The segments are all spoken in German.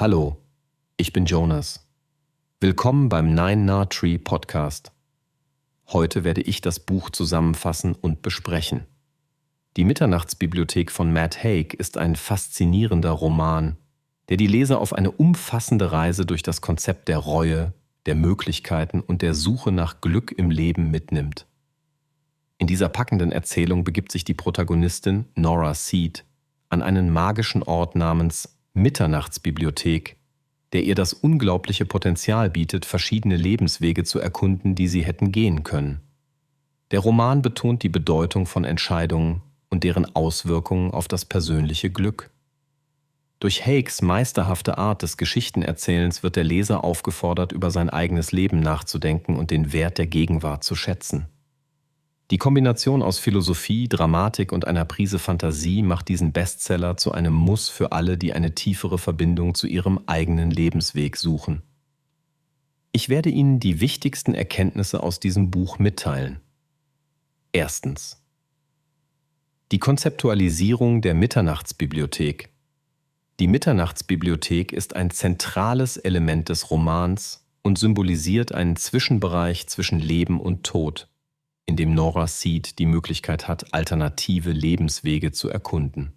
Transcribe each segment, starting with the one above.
Hallo, ich bin Jonas. Willkommen beim Nine Nah Tree Podcast. Heute werde ich das Buch zusammenfassen und besprechen. Die Mitternachtsbibliothek von Matt Haig ist ein faszinierender Roman, der die Leser auf eine umfassende Reise durch das Konzept der Reue, der Möglichkeiten und der Suche nach Glück im Leben mitnimmt. In dieser packenden Erzählung begibt sich die Protagonistin Nora Seed an einen magischen Ort namens Mitternachtsbibliothek, der ihr das unglaubliche Potenzial bietet, verschiedene Lebenswege zu erkunden, die sie hätten gehen können. Der Roman betont die Bedeutung von Entscheidungen und deren Auswirkungen auf das persönliche Glück. Durch Haigs meisterhafte Art des Geschichtenerzählens wird der Leser aufgefordert, über sein eigenes Leben nachzudenken und den Wert der Gegenwart zu schätzen. Die Kombination aus Philosophie, Dramatik und einer Prise Fantasie macht diesen Bestseller zu einem Muss für alle, die eine tiefere Verbindung zu ihrem eigenen Lebensweg suchen. Ich werde Ihnen die wichtigsten Erkenntnisse aus diesem Buch mitteilen. Erstens. Die Konzeptualisierung der Mitternachtsbibliothek. Die Mitternachtsbibliothek ist ein zentrales Element des Romans und symbolisiert einen Zwischenbereich zwischen Leben und Tod, in dem Nora Seed die Möglichkeit hat, alternative Lebenswege zu erkunden.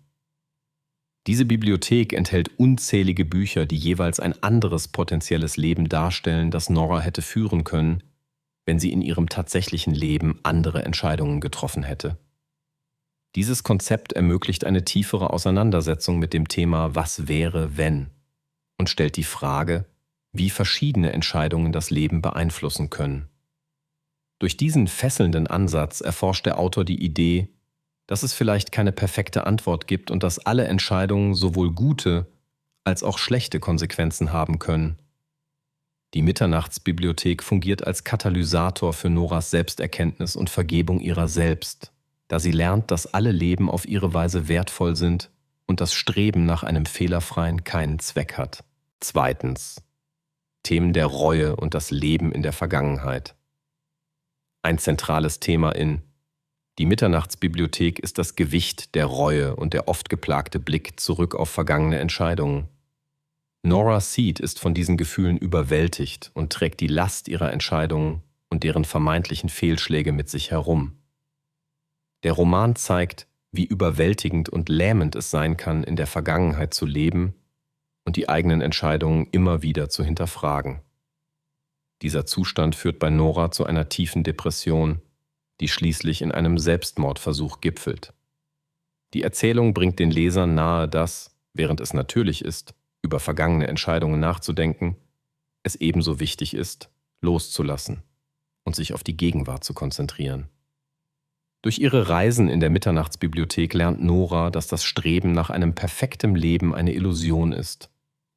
Diese Bibliothek enthält unzählige Bücher, die jeweils ein anderes potenzielles Leben darstellen, das Nora hätte führen können, wenn sie in ihrem tatsächlichen Leben andere Entscheidungen getroffen hätte. Dieses Konzept ermöglicht eine tiefere Auseinandersetzung mit dem Thema „Was wäre, wenn?" und stellt die Frage, wie verschiedene Entscheidungen das Leben beeinflussen können. Durch diesen fesselnden Ansatz erforscht der Autor die Idee, dass es vielleicht keine perfekte Antwort gibt und dass alle Entscheidungen sowohl gute als auch schlechte Konsequenzen haben können. Die Mitternachtsbibliothek fungiert als Katalysator für Noras Selbsterkenntnis und Vergebung ihrer selbst, da sie lernt, dass alle Leben auf ihre Weise wertvoll sind und das Streben nach einem Fehlerfreien keinen Zweck hat. Zweitens. Themen der Reue und das Leben in der Vergangenheit. Ein zentrales Thema in Die Mitternachtsbibliothek ist das Gewicht der Reue und der oft geplagte Blick zurück auf vergangene Entscheidungen. Nora Seed ist von diesen Gefühlen überwältigt und trägt die Last ihrer Entscheidungen und deren vermeintlichen Fehlschläge mit sich herum. Der Roman zeigt, wie überwältigend und lähmend es sein kann, in der Vergangenheit zu leben und die eigenen Entscheidungen immer wieder zu hinterfragen. Dieser Zustand führt bei Nora zu einer tiefen Depression, die schließlich in einem Selbstmordversuch gipfelt. Die Erzählung bringt den Lesern nahe, dass, während es natürlich ist, über vergangene Entscheidungen nachzudenken, es ebenso wichtig ist, loszulassen und sich auf die Gegenwart zu konzentrieren. Durch ihre Reisen in der Mitternachtsbibliothek lernt Nora, dass das Streben nach einem perfekten Leben eine Illusion ist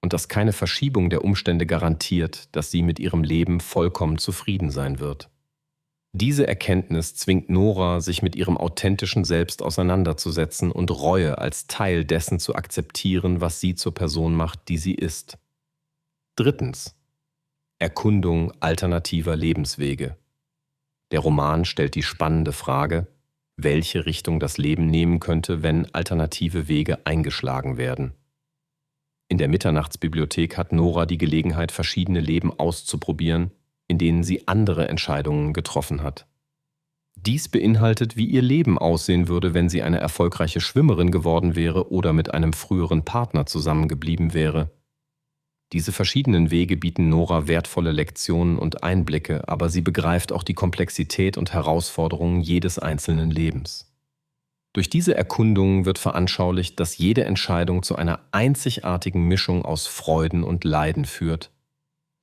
und dass keine Verschiebung der Umstände garantiert, dass sie mit ihrem Leben vollkommen zufrieden sein wird. Diese Erkenntnis zwingt Nora, sich mit ihrem authentischen Selbst auseinanderzusetzen und Reue als Teil dessen zu akzeptieren, was sie zur Person macht, die sie ist. Drittens. Erkundung alternativer Lebenswege. Der Roman stellt die spannende Frage, welche Richtung das Leben nehmen könnte, wenn alternative Wege eingeschlagen werden. In der Mitternachtsbibliothek hat Nora die Gelegenheit, verschiedene Leben auszuprobieren, in denen sie andere Entscheidungen getroffen hat. Dies beinhaltet, wie ihr Leben aussehen würde, wenn sie eine erfolgreiche Schwimmerin geworden wäre oder mit einem früheren Partner zusammengeblieben wäre. Diese verschiedenen Wege bieten Nora wertvolle Lektionen und Einblicke, aber sie begreift auch die Komplexität und Herausforderungen jedes einzelnen Lebens. Durch diese Erkundungen wird veranschaulicht, dass jede Entscheidung zu einer einzigartigen Mischung aus Freuden und Leiden führt,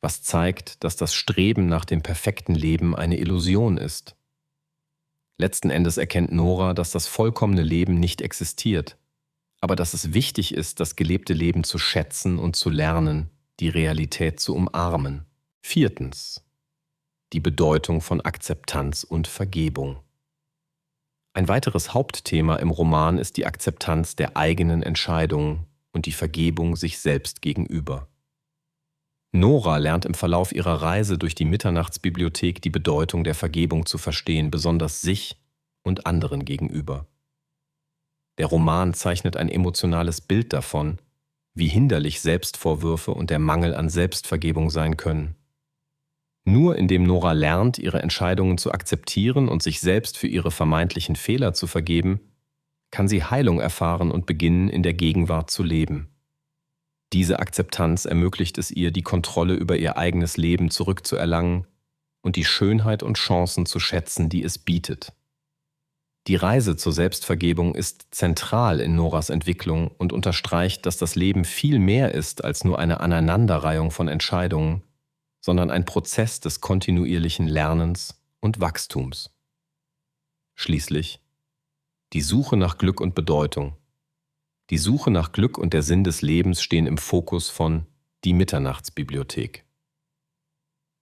was zeigt, dass das Streben nach dem perfekten Leben eine Illusion ist. Letzten Endes erkennt Nora, dass das vollkommene Leben nicht existiert, aber dass es wichtig ist, das gelebte Leben zu schätzen und zu lernen, die Realität zu umarmen. Viertens. Die Bedeutung von Akzeptanz und Vergebung. Ein weiteres Hauptthema im Roman ist die Akzeptanz der eigenen Entscheidungen und die Vergebung sich selbst gegenüber. Nora lernt im Verlauf ihrer Reise durch die Mitternachtsbibliothek die Bedeutung der Vergebung zu verstehen, besonders sich und anderen gegenüber. Der Roman zeichnet ein emotionales Bild davon, wie hinderlich Selbstvorwürfe und der Mangel an Selbstvergebung sein können. Nur indem Nora lernt, ihre Entscheidungen zu akzeptieren und sich selbst für ihre vermeintlichen Fehler zu vergeben, kann sie Heilung erfahren und beginnen, in der Gegenwart zu leben. Diese Akzeptanz ermöglicht es ihr, die Kontrolle über ihr eigenes Leben zurückzuerlangen und die Schönheit und Chancen zu schätzen, die es bietet. Die Reise zur Selbstvergebung ist zentral in Noras Entwicklung und unterstreicht, dass das Leben viel mehr ist als nur eine Aneinanderreihung von Entscheidungen, sondern ein Prozess des kontinuierlichen Lernens und Wachstums. Schließlich die Suche nach Glück und Bedeutung. Die Suche nach Glück und der Sinn des Lebens stehen im Fokus von Die Mitternachtsbibliothek.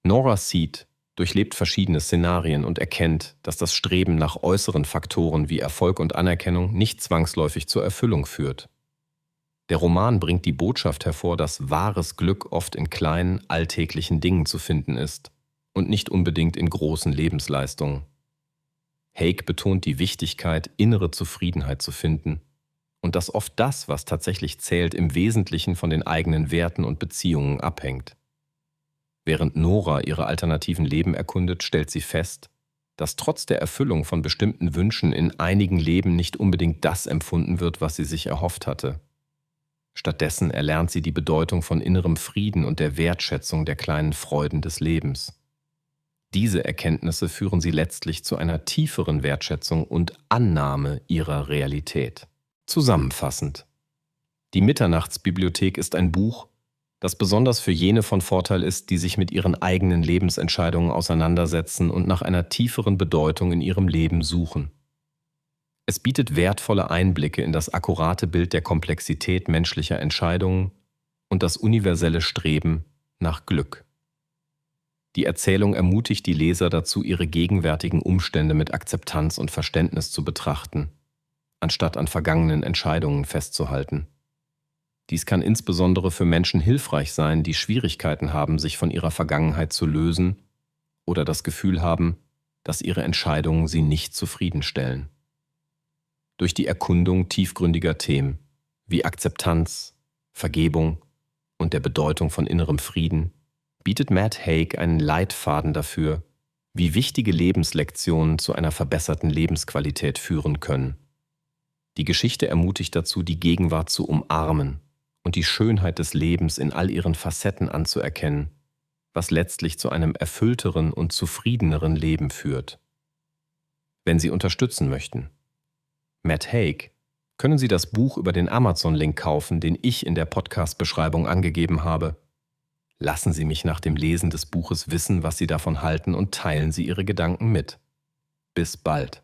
Nora Seed durchlebt verschiedene Szenarien und erkennt, dass das Streben nach äußeren Faktoren wie Erfolg und Anerkennung nicht zwangsläufig zur Erfüllung führt. Der Roman bringt die Botschaft hervor, dass wahres Glück oft in kleinen, alltäglichen Dingen zu finden ist und nicht unbedingt in großen Lebensleistungen. Haig betont die Wichtigkeit, innere Zufriedenheit zu finden und dass oft das, was tatsächlich zählt, im Wesentlichen von den eigenen Werten und Beziehungen abhängt. Während Nora ihre alternativen Leben erkundet, stellt sie fest, dass trotz der Erfüllung von bestimmten Wünschen in einigen Leben nicht unbedingt das empfunden wird, was sie sich erhofft hatte. Stattdessen erlernt sie die Bedeutung von innerem Frieden und der Wertschätzung der kleinen Freuden des Lebens. Diese Erkenntnisse führen sie letztlich zu einer tieferen Wertschätzung und Annahme ihrer Realität. Zusammenfassend: Die Mitternachtsbibliothek ist ein Buch, das besonders für jene von Vorteil ist, die sich mit ihren eigenen Lebensentscheidungen auseinandersetzen und nach einer tieferen Bedeutung in ihrem Leben suchen. Es bietet wertvolle Einblicke in das akkurate Bild der Komplexität menschlicher Entscheidungen und das universelle Streben nach Glück. Die Erzählung ermutigt die Leser dazu, ihre gegenwärtigen Umstände mit Akzeptanz und Verständnis zu betrachten, anstatt an vergangenen Entscheidungen festzuhalten. Dies kann insbesondere für Menschen hilfreich sein, die Schwierigkeiten haben, sich von ihrer Vergangenheit zu lösen oder das Gefühl haben, dass ihre Entscheidungen sie nicht zufriedenstellen. Durch die Erkundung tiefgründiger Themen wie Akzeptanz, Vergebung und der Bedeutung von innerem Frieden bietet Matt Haig einen Leitfaden dafür, wie wichtige Lebenslektionen zu einer verbesserten Lebensqualität führen können. Die Geschichte ermutigt dazu, die Gegenwart zu umarmen und die Schönheit des Lebens in all ihren Facetten anzuerkennen, was letztlich zu einem erfüllteren und zufriedeneren Leben führt. Wenn Sie unterstützen möchten Matt Haig, können Sie das Buch über den Amazon-Link kaufen, den ich in der Podcast-Beschreibung angegeben habe. Lassen Sie mich nach dem Lesen des Buches wissen, was Sie davon halten und teilen Sie Ihre Gedanken mit. Bis bald.